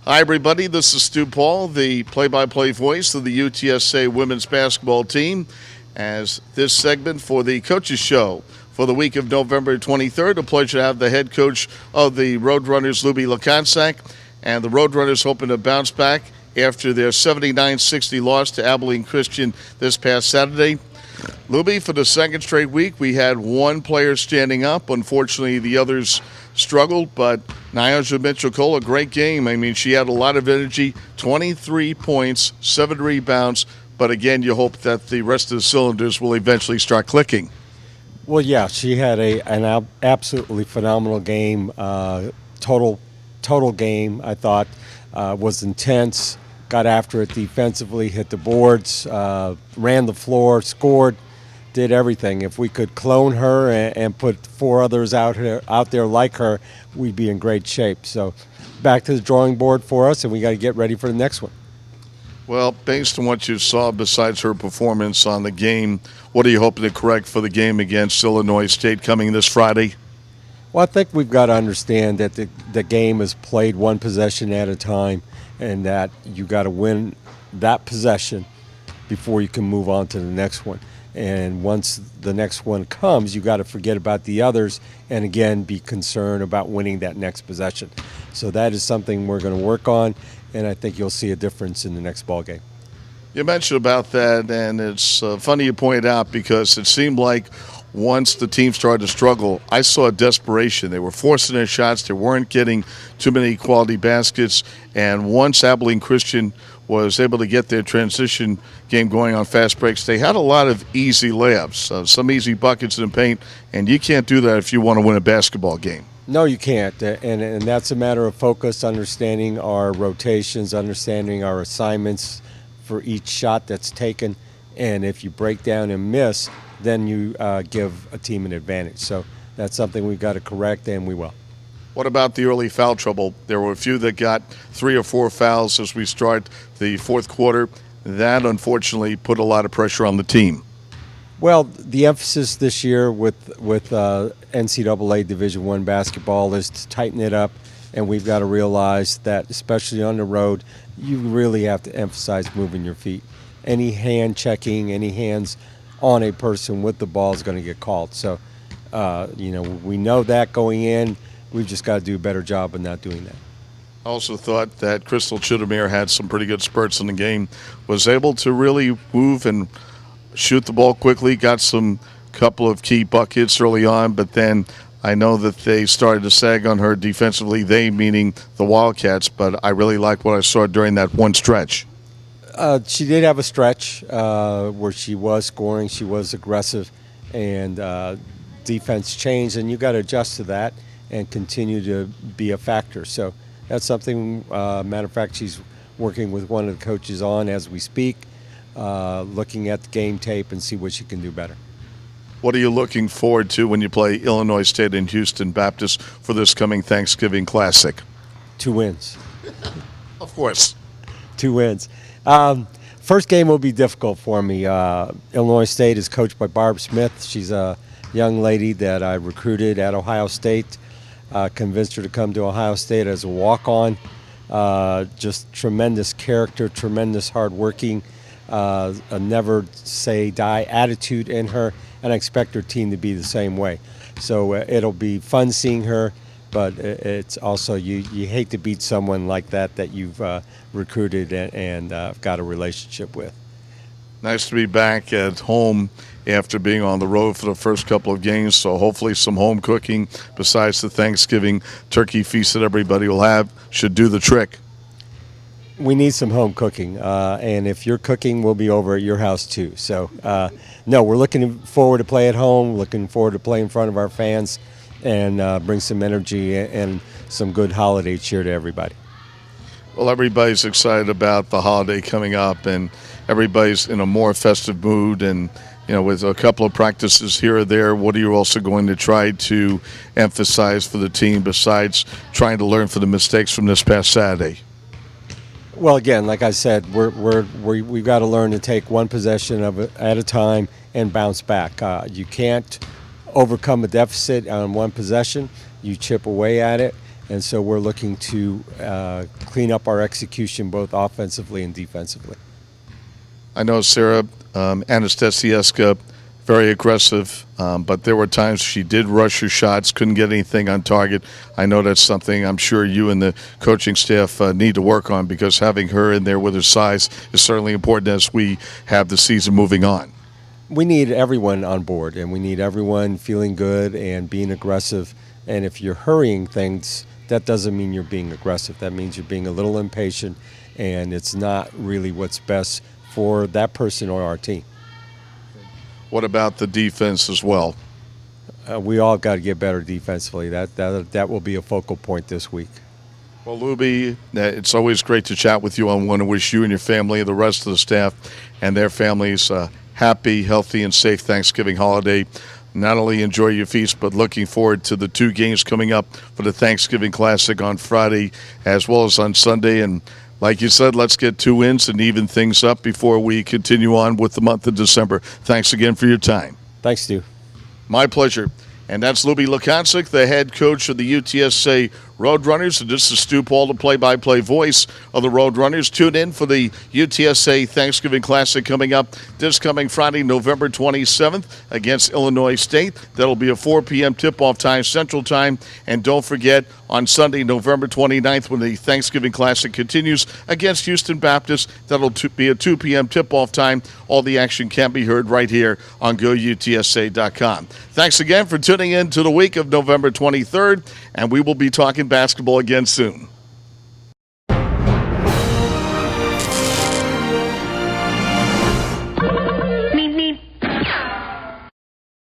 Hi, everybody. This is Stu Paul, the play-by-play voice of the UTSA women's basketball team, as this segment for the Coaches Show for the week of November 23rd. A pleasure to have the head coach of the Roadrunners, Luby Lichonczak, and the Roadrunners hoping to bounce back after their 79-60 loss to Abilene Christian this past Saturday. Luby, for the second straight week, we had one player standing up. Unfortunately, the others struggled, but Nyanja Mitchell-Cole, a great game. I mean, she had a lot of energy, 23 points, 7 rebounds, but again, you hope that the rest of the cylinders will eventually start clicking. Well, yeah, she had an absolutely phenomenal game. Total game, I thought, was intense. Got after it defensively, hit the boards, ran the floor, scored, did everything. If we could clone her and put 4 others out there like her, we'd be in great shape. So back to the drawing board for us, and we got to get ready for the next one. Well, based on what you saw besides her performance on the game, what are you hoping to correct for the game against Illinois State coming this Friday? Well, I think we've got to understand that the game is played one possession at a time, and that you got to win that possession before you can move on to the next one. And once the next one comes, you got to forget about the others and again be concerned about winning that next possession. So that is something we're going to work on, and I think you'll see a difference in the next ball game. You mentioned about that, and it's funny you point out because it seemed like once the team started to struggle, I saw desperation. They were forcing their shots. They weren't getting too many quality baskets. And once Abilene Christian was able to get their transition game going on fast breaks, they had a lot of easy layups, some easy buckets in the paint, and you can't do that if you want to win a basketball game. No, you can't, and that's a matter of focus, understanding our rotations, understanding our assignments for each shot that's taken, and if you break down and miss, then you give a team an advantage. So that's something we've got to correct, and we will. What about the early foul trouble? There were a few that got 3 or 4 fouls as we start the fourth quarter. That, unfortunately, put a lot of pressure on the team. Well, the emphasis this year with NCAA Division I basketball is to tighten it up, and we've got to realize that, especially on the road, you really have to emphasize moving your feet. Any hand checking, any hands on a person with the ball is going to get called. So, we know that going in. We've just got to do a better job of not doing that. I also thought that Crystal Chittimere had some pretty good spurts in the game, was able to really move and shoot the ball quickly, got some couple of key buckets early on, but then I know that they started to sag on her defensively, they meaning the Wildcats, but I really liked what I saw during that one stretch. She did have a stretch where she was scoring, she was aggressive, and defense changed, and you got to adjust to that and continue to be a factor. So that's something, matter of fact, she's working with one of the coaches on as we speak, looking at the game tape and see what she can do better. What are you looking forward to when you play Illinois State and Houston Baptist for this coming Thanksgiving Classic? 2 wins. Of course. 2 wins. First game will be difficult for me. Illinois State is coached by Barb Smith. She's a young lady that I recruited at Ohio State, convinced her to come to Ohio State as a walk-on. Just tremendous character, tremendous hard-working, a never-say-die attitude in her, and I expect her team to be the same way. So it'll be fun seeing her, but it's also you hate to beat someone like that you've recruited and got a relationship with. Nice to be back at home after being on the road for the first couple of games, so hopefully some home cooking besides the Thanksgiving turkey feast that everybody will have should do the trick. We need some home cooking, and if you're cooking, we'll be over at your house too. So, no, we're looking forward to play at home, looking forward to play in front of our fans, and bring some energy and some good holiday cheer to everybody. Well, everybody's excited about the holiday coming up, and everybody's in a more festive mood, and with a couple of practices here or there, what are you also going to try to emphasize for the team besides trying to learn from the mistakes from this past Saturday? Well, again, like I said, we've got to learn to take one possession at a time and bounce back. You can't overcome a deficit on one possession. You chip away at it, And so we're looking to clean up our execution both offensively and defensively. I know Sarah Anastasiewska, very aggressive, but there were times she did rush her shots, couldn't get anything on target. I know that's something I'm sure you and the coaching staff need to work on, because having her in there with her size is certainly important as we have the season moving on. We need everyone on board, and we need everyone feeling good and being aggressive. And if you're hurrying things, that doesn't mean you're being aggressive. That means you're being a little impatient, and it's not really what's best for that person or our team. What about the defense as well? We all got to get better defensively. That will be a focal point this week. Well, Luby, it's always great to chat with you. I want to wish you and your family and the rest of the staff and their families a happy, healthy, and safe Thanksgiving holiday. Not only enjoy your feast, but looking forward to the 2 games coming up for the Thanksgiving Classic on Friday as well as on Sunday. And like you said, let's get 2 wins and even things up before we continue on with the month of December. Thanks again for your time. Thanks, Stu. My pleasure. And that's Luby Lichonczak, the head coach of the UTSA Roadrunners. And this is Stu Paul, the play-by-play voice of the Roadrunners. Tune in for the UTSA Thanksgiving Classic coming up this coming Friday, November 27th against Illinois State. That'll be a 4 p.m. tip-off time, Central Time. And don't forget, on Sunday, November 29th, when the Thanksgiving Classic continues against Houston Baptist, that'll be a 2 p.m. tip-off time. All the action can be heard right here on GoUTSA.com. Thanks again for tuning in to the week of November 23rd, and we will be talking basketball again soon.